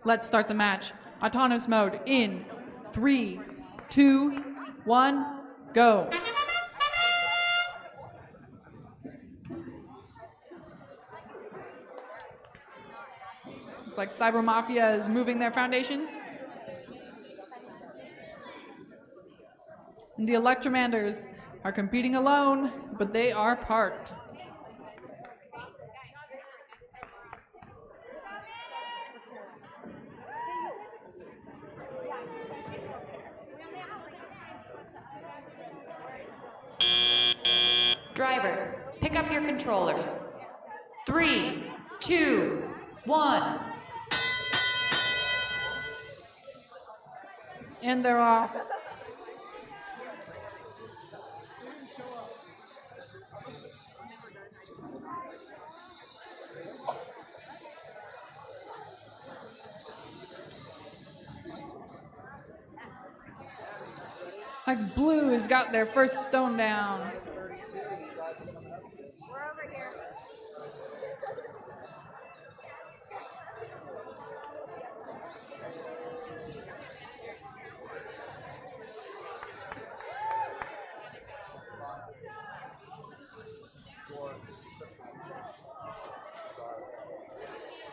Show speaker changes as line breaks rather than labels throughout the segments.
Let's start the match. Autonomous mode in 3, 2, 1, go. Looks like Cyber Mafia is moving their foundation. And the Electromanders are competing alone, but they are parked.
Drivers, pick up your controllers. 3, 2, 1.
And they're off. Like Blue has got their first stone down.
We're over here.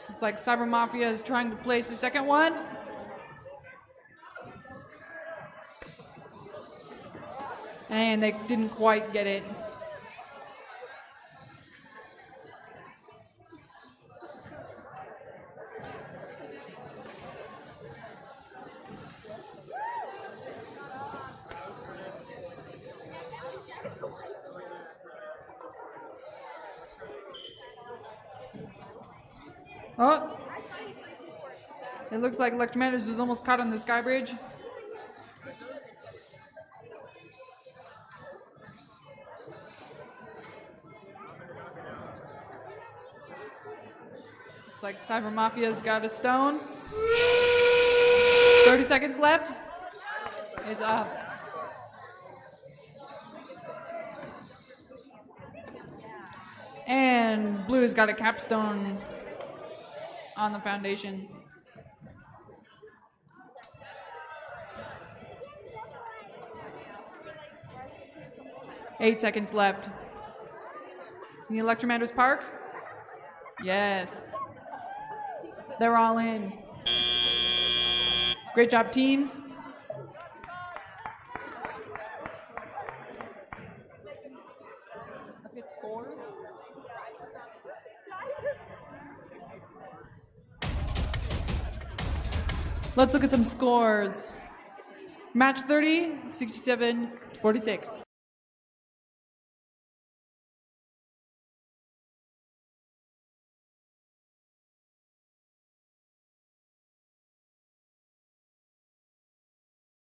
It's like Cyber Mafia is trying to place the second one. And they didn't quite get it. Oh, it looks like Electromanders was almost caught on the sky bridge. Looks like Cyber Mafia's got a stone. 30 seconds left. It's up. And Blue's got a capstone on the foundation. Eight seconds left. In the Electromanders park? Yes. They're all in. Great job, teams. Let's get scores. Let's look at some scores. Match 30, 67-46.